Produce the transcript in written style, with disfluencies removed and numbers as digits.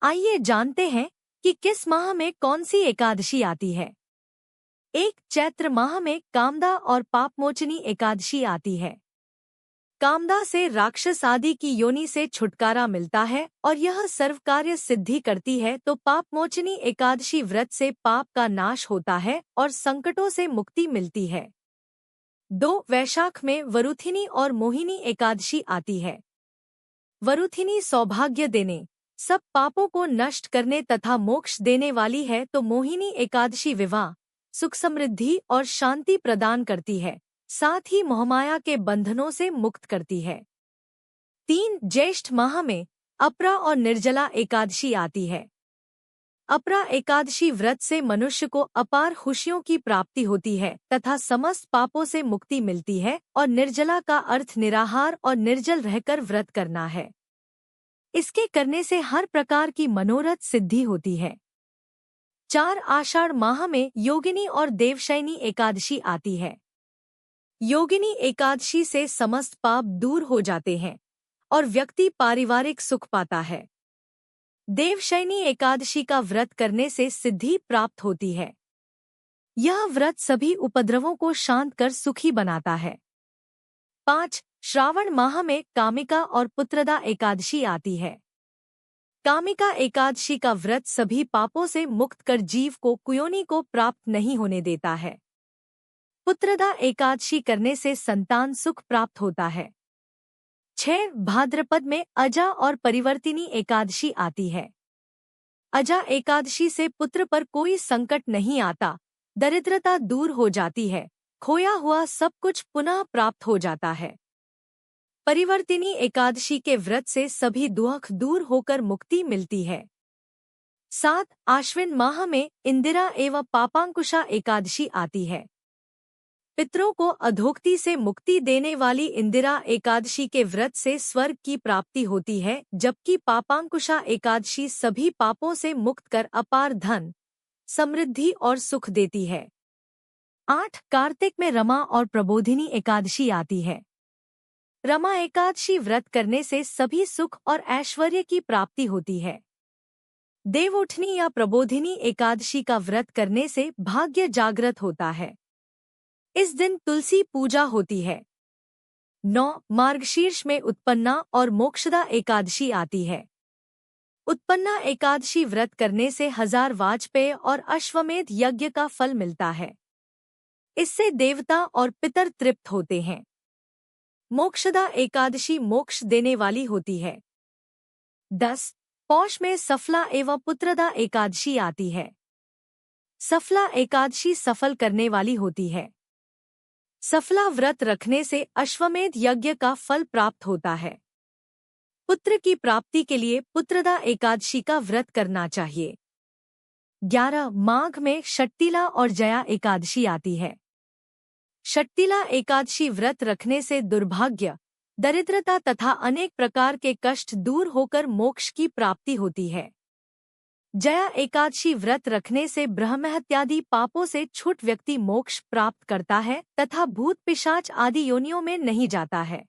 आइए जानते हैं कि किस माह में कौन सी एकादशी आती है। एक चैत्र माह में कामदा और पापमोचनी एकादशी आती है। कामदा से राक्षस आदि की योनि से छुटकारा मिलता है और यह सर्वकार्य सिद्धि करती है, तो पापमोचनी एकादशी व्रत से पाप का नाश होता है और संकटों से मुक्ति मिलती है। 2 वैशाख में वरुथिनी और मोहिनी एकादशी आती है। वरुथिनी सौभाग्य देने, सब पापों को नष्ट करने तथा मोक्ष देने वाली है, तो मोहिनी एकादशी विवाह, सुख समृद्धि और शांति प्रदान करती है, साथ ही मोहमाया के बंधनों से मुक्त करती है। 3 ज्येष्ठ माह में अपरा और निर्जला एकादशी आती है। अपरा एकादशी व्रत से मनुष्य को अपार खुशियों की प्राप्ति होती है तथा समस्त पापों से मुक्ति मिलती है, और निर्जला का अर्थ निराहार और निर्जल रहकर व्रत करना है। इसके करने से हर प्रकार की मनोरथ सिद्धि होती है। 4 आषाढ़ माह में योगिनी और देवशयनी एकादशी आती है। योगिनी एकादशी से समस्त पाप दूर हो जाते हैं और व्यक्ति पारिवारिक सुख पाता है। देवशयनी एकादशी का व्रत करने से सिद्धि प्राप्त होती है। यह व्रत सभी उपद्रवों को शांत कर सुखी बनाता है। 5 श्रावण माह में कामिका और पुत्रदा एकादशी आती है। कामिका एकादशी का व्रत सभी पापों से मुक्त कर जीव को कुयोनि को प्राप्त नहीं होने देता है। पुत्रदा एकादशी करने से संतान सुख प्राप्त होता है। 6 भाद्रपद में अजा और परिवर्तिनी एकादशी आती है। अजा एकादशी से पुत्र पर कोई संकट नहीं आता, दरिद्रता दूर हो जाती है, खोया हुआ सब कुछ पुनः प्राप्त हो जाता है। परिवर्तिनी एकादशी के व्रत से सभी दुख दूर होकर मुक्ति मिलती है। 7 आश्विन माह में इंदिरा एवं पापांकुशा एकादशी आती है। पितरों को अधोक्ति से मुक्ति देने वाली इंदिरा एकादशी के व्रत से स्वर्ग की प्राप्ति होती है, जबकि पापांकुशा एकादशी सभी पापों से मुक्त कर अपार धन, समृद्धि और सुख देती है। 8 कार्तिक में रमा और प्रबोधिनी एकादशी आती है। रमा एकादशी व्रत करने से सभी सुख और ऐश्वर्य की प्राप्ति होती है। देवउठनी या प्रबोधिनी एकादशी का व्रत करने से भाग्य जागृत होता है। इस दिन तुलसी पूजा होती है। 9 मार्गशीर्ष में उत्पन्ना और मोक्षदा एकादशी आती है। उत्पन्ना एकादशी व्रत करने से 1000 वाजपेय और अश्वमेध यज्ञ का फल मिलता है। इससे देवता और पितर तृप्त होते हैं। मोक्षदा एकादशी मोक्ष देने वाली होती है। 10 पौष में सफला एवं पुत्रदा एकादशी आती है। सफला एकादशी सफल करने वाली होती है। सफला व्रत रखने से अश्वमेध यज्ञ का फल प्राप्त होता है। पुत्र की प्राप्ति के लिए पुत्रदा एकादशी का व्रत करना चाहिए। 11 माघ में षट्तिला और जया एकादशी आती है। षट्तिला एकादशी व्रत रखने से दुर्भाग्य, दरिद्रता तथा अनेक प्रकार के कष्ट दूर होकर मोक्ष की प्राप्ति होती है। जया एकादशी व्रत रखने से ब्रह्महत्यादि पापों से छूट व्यक्ति मोक्ष प्राप्त करता है तथा भूत पिशाच आदि योनियों में नहीं जाता है।